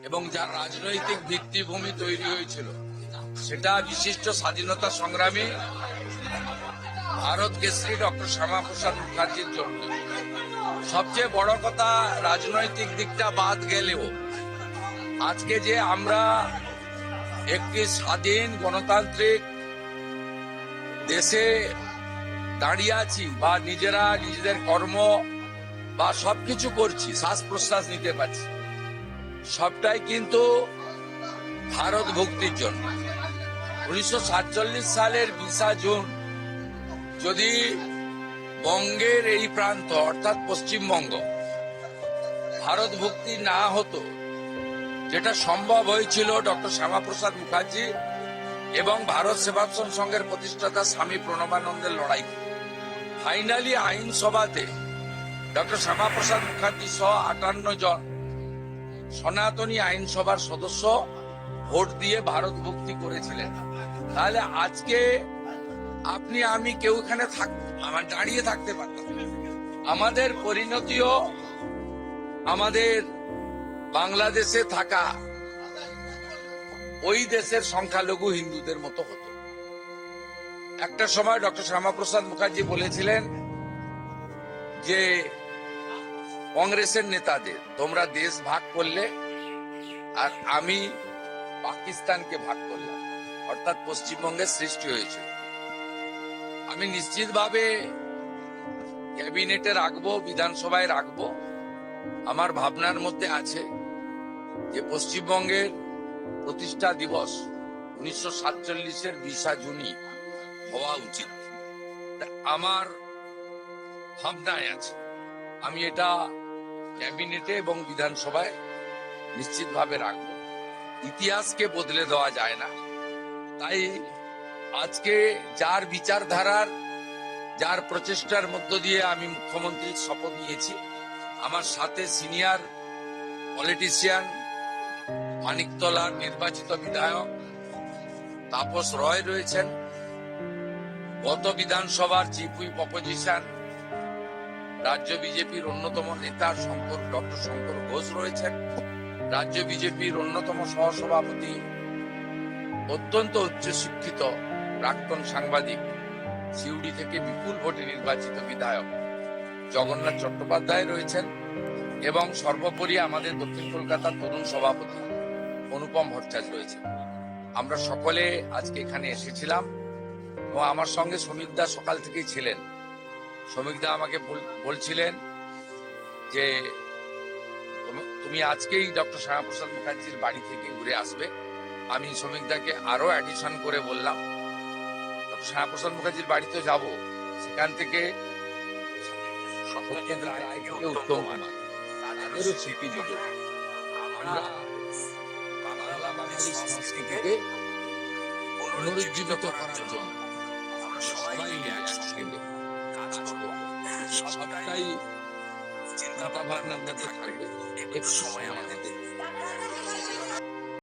এবং যার রাজনৈতিক ভিত্তিভূমি তৈরি হয়েছিল সেটা বিশিষ্ট স্বাধীনতা সংগ্রামী ভারত কেশরী ডক্টর শ্যামাপ্রসাদ মুখার্জির জন্য। সবচেয়ে বড় কথা, রাজনৈতিক দিকটা বাদ গেলেও আজকে যে আমরা একটি স্বাধীন গণতান্ত্রিক দেশে দাঁড়িয়ে আছি বা নিজেরা নিজেদের কর্ম বা সবকিছু করছি, শ্বাস প্রশ্বাস নিতে পারছি, সবটাই কিন্তু ভারত ভক্তির জন্য। 1947 সালের 20 জুন যদি বঙ্গের এই প্রান্ত অর্থাৎ পশ্চিমবঙ্গ ভারত ভক্তি না হতো, যেটা সম্ভব হয়েছিল ডক্টর শ্যামাপ্রসাদ মুখার্জি এবং ভারত সেবাশ্রম সংঘের প্রতিষ্ঠাতা স্বামী প্রণবানন্দের লড়াই। ফাইনালি আইনসভাতে ডক্টর শ্যামাপ্রসাদ মুখার্জি সহ 58 জন সনাতনী আইনসভার সদস্য ভোট দিয়ে ভারত ভক্তি করেছিলেন। তাহলে আজকে আপনি আমি কেউ এখানে দাঁড়িয়ে থাকতে পারতাম। আমাদের পরিণতিও আমাদের বাংলাদেশে থাকা ওই দেশের সংখ্যালঘু হিন্দুদের মতো হতো। একটা সময় ডক্টর শ্যামাপ্রসাদ মুখার্জি বলেছিলেন যে কংগ্রেসের নেতাদের, তোমরা দেশ ভাগ করলে আর আমি পাকিস্তানকে ভাগ করলাম, অর্থাৎ পশ্চিমবঙ্গের সৃষ্টি হয়েছিল। আমি নিশ্চিতভাবে ক্যাবিনেটে রাখবো, বিধানসভায় রাখবো। আমার ভাবনার মধ্যে আছে যে পশ্চিমবঙ্গের প্রতিষ্ঠা দিবস 1947-এর 20 জুনই হওয়া উচিত। আমার ভাবনায় আছে, আমি এটা ক্যাবিনেটে এবং বিধানসভায় নিশ্চিতভাবে রাখব। ইতিহাসকে বদলে দেওয়া যায় না। তাই আজকে যার বিচারধারার, যার প্রচেষ্টার মধ্য দিয়ে আমি মুখ্যমন্ত্রীর শপথ নিয়েছি, আমার সাথে সিনিয়র পলিটিশিয়ান মানিকতলার নির্বাচিত বিধায়ক তাপস রয় রয়েছেন, গত বিধানসভার চিফ হুইপ অপোজিশন রাজ্য বিজেপির অন্যতম নেতা ডক্টর শঙ্কর ঘোষ রয়েছেন, রাজ্য বিজেপির অন্যতম সহসভাপতি অত্যন্ত উচ্চশিক্ষিত প্রাক্তন সাংবাদিক সিউড়ি থেকে বিপুল ভোটে নির্বাচিত বিধায়ক জগন্নাথ চট্টোপাধ্যায় রয়েছেন, এবং সর্বোপরি আমাদের দক্ষিণ কলকাতার তরুণ সভাপতি অনুপম ভট্টাচার্য রয়েছে। আমরা সকলে আজকে এখানে এসেছিলাম এবং আমার সঙ্গে শ্রমিকদা সকাল থেকেই ছিলেন। শ্রমিকদা আমাকে বলছিলেন যে তুমি আজকেই ডক্টর শ্যামাপ্রসাদ মুখার্জির বাড়ি থেকে ঘুরে আসবে। আমি শ্রমিকদাকে আরো অ্যাডিশন করে বললাম ডক্টর শ্যামাপ্রসাদ মুখার্জির বাড়িতে যাব, সেখান থেকে উত্তম কুমার তাদেরও স্মৃতি যুগ। আমরা বাংলা বাঙালি সংস্কৃতিকে পুনরুজ্জীবিত করার জন্য সবাই মিলে একসঙ্গে কাজ করব। সবটাই চিন্তা ভাবনার মধ্যে থাকবে। একটু সময় আমাদের